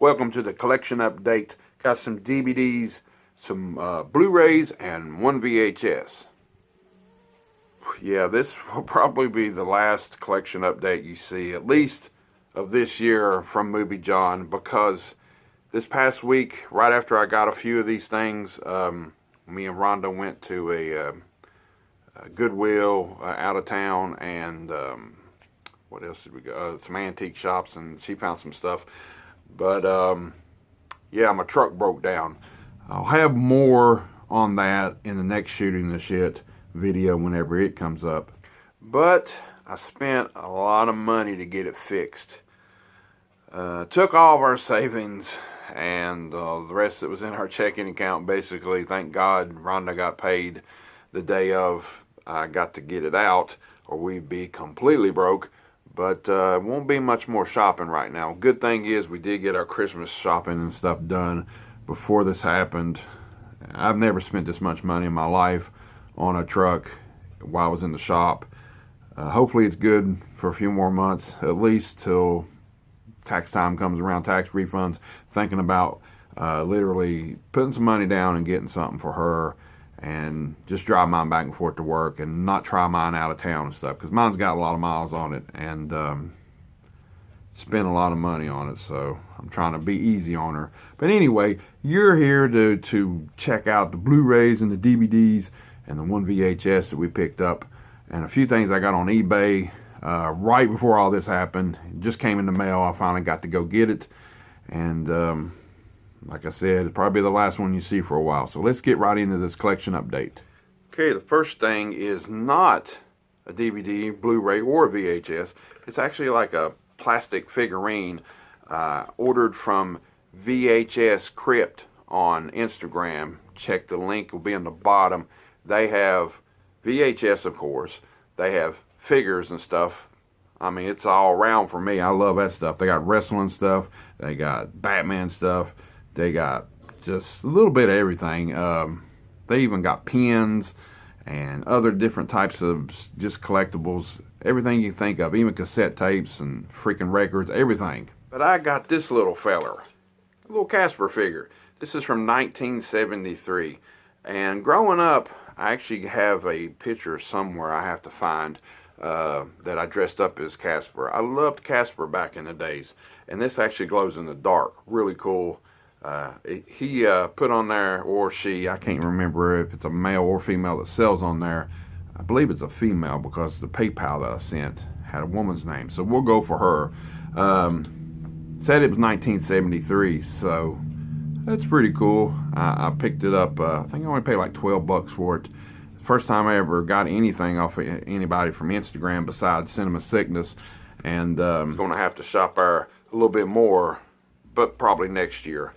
Welcome to the collection update. Got some DVDs, some Blu-Rays, and one VHS. Yeah, this will probably be the last collection update you see, at least of this year from Movie John, because this past week, right after I got a few of these things, me and Rhonda went to a Goodwill out of town, and what else did we go? Some antique shops, and she found some stuff. But yeah, my truck broke down. I'll have more on that in the next shooting the shit video whenever it comes up. But I spent a lot of money to get it fixed. Took all of our savings and the rest that was in our checking account. Basically, thank God Rhonda got paid the day of I got to get it out, or we'd be completely broke. But it won't be much more shopping right now. Good thing is we did get our Christmas shopping and stuff done before this happened. I've never spent this much money in my life on a truck while I was in the shop. Hopefully it's good for a few more months, at least till tax time comes around, tax refunds. Thinking about literally putting some money down and getting something for her, and just drive mine back and forth to work and not try mine out of town and stuff, because mine's got a lot of miles on it and spent a lot of money on it, so I'm trying to be easy on her. But anyway, you're here to check out the Blu-rays and the DVDs and the one VHS that we picked up, and a few things I got on eBay right before all this happened. It just came in the mail. I finally got to go get it, and like I said, it's probably the last one you see for a while. So let's get right into this collection update. Okay, the first thing is not a DVD, Blu-ray, or VHS. It's actually like a plastic figurine ordered from VHS Crypt on Instagram. Check the link, will be in the bottom. They have VHS, of course. They have figures and stuff. I mean, it's all around for me. I love that stuff. They got wrestling stuff. They got Batman stuff. They got just a little bit of everything. They even got pins and other different types of just collectibles. Everything you think of, even cassette tapes and freaking records, everything. But I got this little feller, a little Casper figure. This is from 1973. And growing up, I actually have a picture somewhere I have to find that I dressed up as Casper. I loved Casper back in the days. And this actually glows in the dark. Really cool. He put on there, or she, I can't remember if it's a male or female that sells on there. I believe it's a female because the PayPal that I sent had a woman's name, so we'll go for her. Said it was 1973, so that's pretty cool. I picked it up. I think I only paid like 12 bucks for it. First time I ever got anything off of anybody from Instagram besides Cinema Sickness, and I'm gonna have to shop there a little bit more, but probably next year.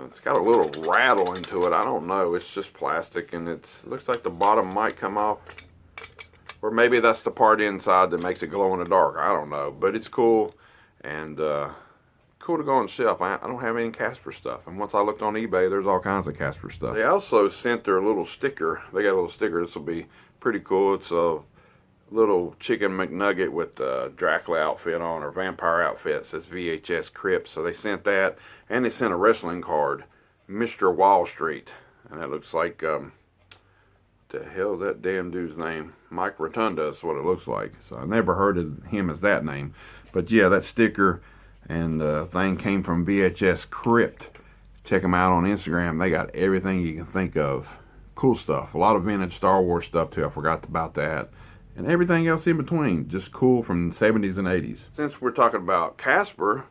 It's got a little rattle into it. I don't know. It's just plastic, and it looks like the bottom might come off. Or maybe that's the part inside that makes it glow in the dark. I don't know. But it's cool, and cool to go on the shelf. I don't have any Casper stuff. And once I looked on eBay, there's all kinds of Casper stuff. They also sent their little sticker. They got a little sticker. This will be pretty cool. It's a little chicken McNugget with a Dracula outfit on, or vampire outfit. It says VHS Crypt. So they sent that, and they sent a wrestling card, Mr. Wall Street, and that looks like the hell is that damn dude's name? Mike Rotunda is what it looks like. So I never heard of him as that name, but yeah, that sticker and thing came from VHS Crypt. Check them out on Instagram. They got everything you can think of. Cool stuff. A lot of vintage Star Wars stuff too. I forgot about that. And everything else in between. Just cool from the 70s and 80s. Since we're talking about Casper,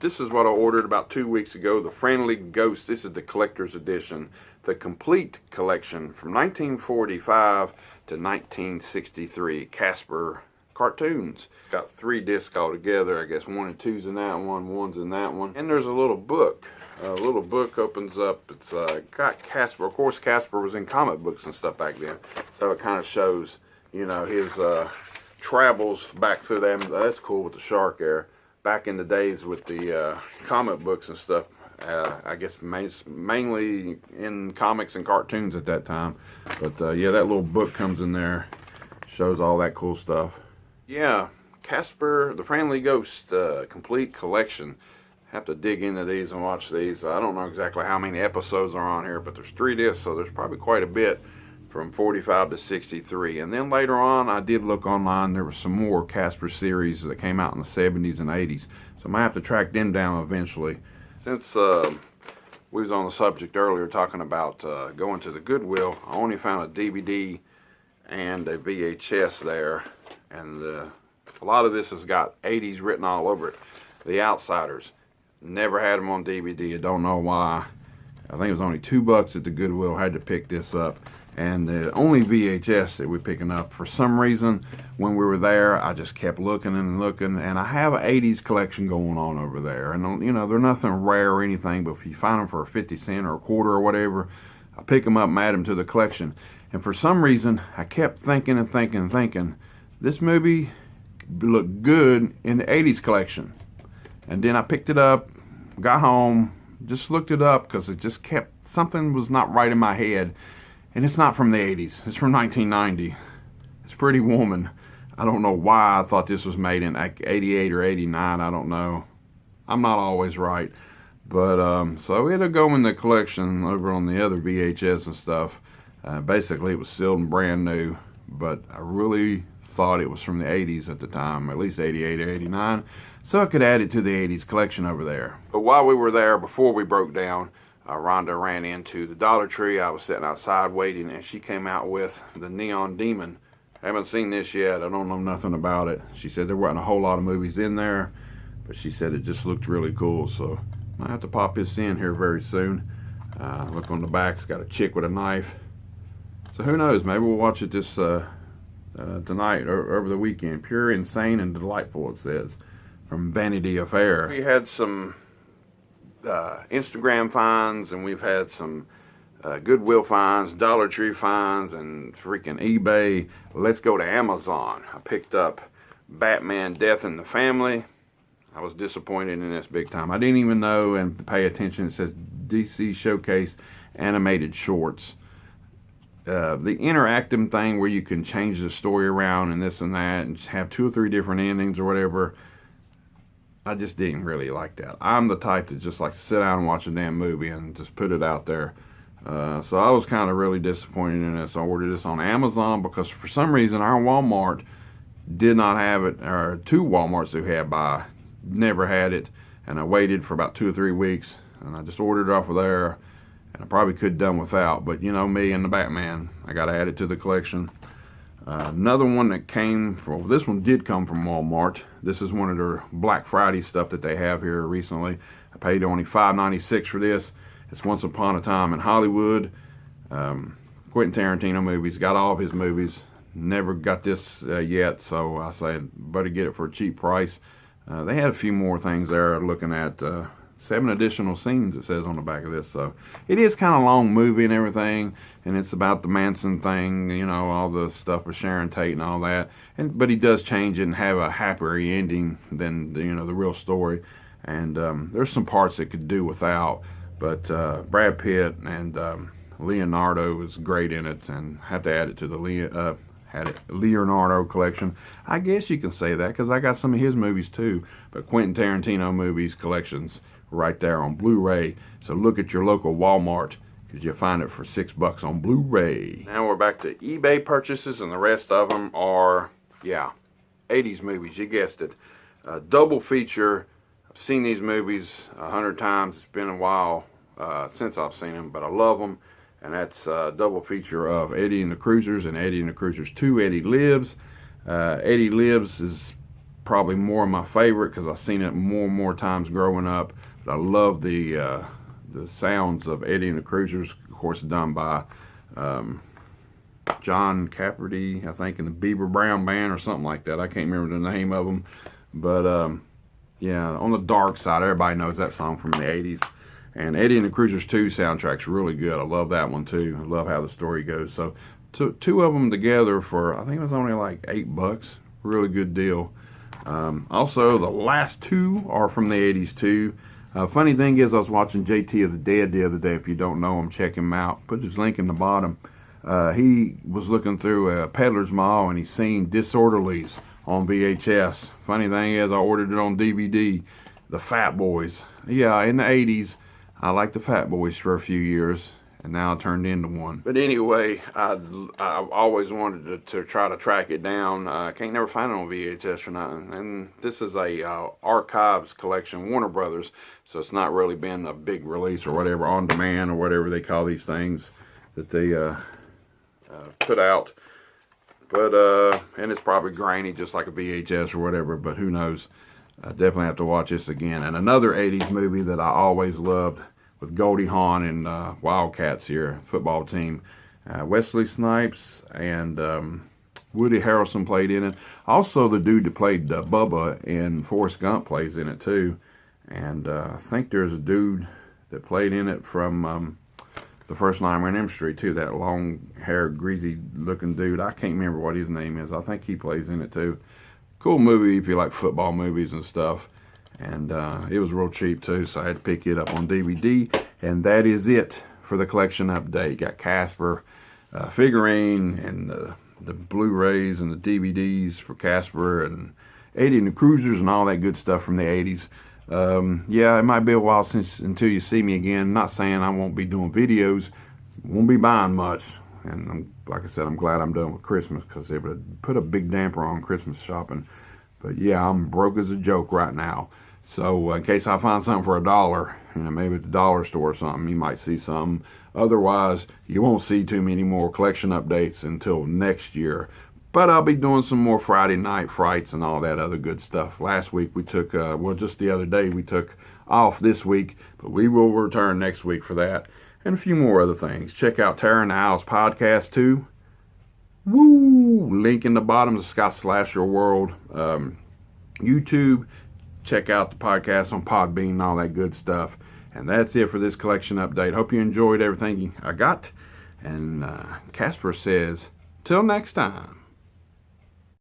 this is what I ordered about 2 weeks ago. The Friendly Ghost. This is the collector's edition. The complete collection from 1945 to 1963. Casper cartoons. It's got 3 discs all together. I guess 1 and 2's in that one, 1's in that one. And there's a little book. A little book opens up. It's got Casper. Of course, Casper was in comic books and stuff back then. So it kind of shows, you know, his travels back through them. That's cool with the shark there. Back in the days with the comic books and stuff. I guess mainly in comics and cartoons at that time. But yeah, that little book comes in there. Shows all that cool stuff. Yeah, Casper, the Friendly Ghost complete collection. have to dig into these and watch these. I don't know exactly how many episodes are on here, but there's 3 discs, so there's probably quite a bit from 45 to 63. And then later on, I did look online. There were some more Casper series that came out in the 70s and 80s. So I might have to track them down eventually. Since we was on the subject earlier talking about going to the Goodwill, I only found a DVD and a VHS there. And a lot of this has got 80s written all over it. The Outsiders. Never had them on DVD. I don't know why. I think it was only $2 at the Goodwill. Had to pick this up. And the only VHS that we're picking up, for some reason, when we were there, I just kept looking and looking. And I have an 80s collection going on over there. And, you know, they're nothing rare or anything, but if you find them for 50 cents or a quarter or whatever, I pick them up and add them to the collection. And for some reason, I kept thinking and thinking and thinking, this movie looked good in the 80s collection. And then I picked it up, got home, just looked it up because it just kept, something was not right in my head. And it's not from the 80s. It's from 1990. It's Pretty Woman. I don't know why I thought this was made in like 88 or 89. I don't know. I'm not always right. But so it'll go in the collection over on the other VHS and stuff. Basically, it was sealed and brand new. But I really thought it was from the 80s at the time, at least 88 or 89. So I could add it to the 80s collection over there. But while we were there, before we broke down, Rhonda ran into the Dollar Tree. I was sitting outside waiting, and she came out with the Neon Demon. I haven't seen this yet. I don't know nothing about it. She said there weren't a whole lot of movies in there, but she said it just looked really cool. So I have to pop this in here very soon. Look on the back. It's got a chick with a knife. So who knows? Maybe we'll watch it this tonight or over the weekend. Pure, insane, and delightful, it says, from Vanity Fair. We had some Instagram finds, and we've had some Goodwill finds, Dollar Tree finds, and freaking eBay. Let's go to Amazon. I picked up Batman Death in the Family. I was disappointed in this big time. I didn't even know and pay attention. It says DC Showcase Animated Shorts. The interactive thing where you can change the story around and this and that and have 2 or 3 different endings or whatever, I just didn't really like that. I'm the type that just likes to sit down and watch a damn movie and just put it out there. So I was kind of really disappointed in this. I ordered this on Amazon because for some reason our Walmart did not have it, or 2 Walmarts who had by never had it, and I waited for about 2 or 3 weeks, and I just ordered it off of there, and I probably could have done without, but you know me and the Batman, I got to add it to the collection. Another one that came from, this one did come from Walmart. This is one of their Black Friday stuff that they have here recently. I paid only $5.96 for this. It's Once Upon a Time in Hollywood. Quentin Tarantino movies. Got all of his movies. Never got this yet, so I said better get it for a cheap price. They had a few more things there. Looking at 7 additional scenes, it says on the back of this. So it is kind of long movie and everything, and it's about the Manson thing, you know, all the stuff with Sharon Tate and all that. But he does change it and have a happier ending than the real story. And there's some parts that could do without, but Brad Pitt and Leonardo is great in it, and have to add it to the Leonardo collection. I guess you can say that because I got some of his movies too, but Quentin Tarantino movies collections right there on Blu-ray. So look at your local Walmart because you'll find it for $6 on Blu-ray. Now we're back to eBay purchases, and the rest of them are, yeah, 80s movies. You guessed it. Double feature. I've seen these movies 100 times. It's been a while since I've seen them, but I love them. And that's a double feature of Eddie and the Cruisers and Eddie and the Cruisers 2, Eddie Lives. Eddie Lives is probably more of my favorite because I've seen it more and more times growing up. But I love the sounds of Eddie and the Cruisers, of course, done by John Caperty, I think, in the Beaver Brown Band or something like that. I can't remember the name of them. But, yeah, On the Dark Side, everybody knows that song from the 80s. And Eddie and the Cruisers 2 soundtrack's really good. I love that one, too. I love how the story goes. So, two of them together for, I think it was only like $8. Really good deal. Also, the last 2 are from the 80s, too. Funny thing is, I was watching JT of the Dead the other day. If you don't know him, check him out. Put his link in the bottom. He was looking through a Peddler's Mall, and he's seen Disorderlies on VHS. Funny thing is, I ordered it on DVD. the Fat Boys. Yeah, in the 80s, I liked the Fat Boys for a few years, and now I turned into one. But anyway, I always wanted to try to track it down. I can't never find it on VHS or nothing. And this is a archives collection, Warner Brothers, so it's not really been a big release or whatever, on demand or whatever they call these things that they put out. But and it's probably grainy just like a VHS or whatever, but who knows. I definitely have to watch this again. And another 80s movie that I always loved, with Goldie Hawn and Wildcats here, football team. Wesley Snipes and Woody Harrelson played in it. Also, the dude that played Bubba in Forrest Gump plays in it too. And I think there's a dude that played in it from the first Nightmare on Elm Street too. That long-haired, greasy-looking dude. I can't remember what his name is. I think he plays in it too. Cool movie if you like football movies and stuff. And it was real cheap too, so I had to pick it up on DVD. And that is it for the collection update. Got Casper figurine and the Blu-rays and the DVDs for Casper and Eddie and the Cruisers and all that good stuff from the 80s. Yeah, it might be a while until you see me again. Not saying I won't be doing videos. Won't be buying much. And like I said, I'm glad I'm done with Christmas, because it would put a big damper on Christmas shopping. But yeah, I'm broke as a joke right now. So in case I find something for $1, maybe at the dollar store or something, you might see something. Otherwise, you won't see too many more collection updates until next year. But I'll be doing some more Friday night frights and all that other good stuff. Last week we took, well, just the other day we took off this week, but we will return next week for that. And a few more other things. Check out Tara and the Owls podcast too. Woo! Link in the bottom of Scott Slasher World YouTube. Check out the podcast on Podbean and all that good stuff. And that's it for this collection update. Hope you enjoyed everything I got. And Casper says, till next time.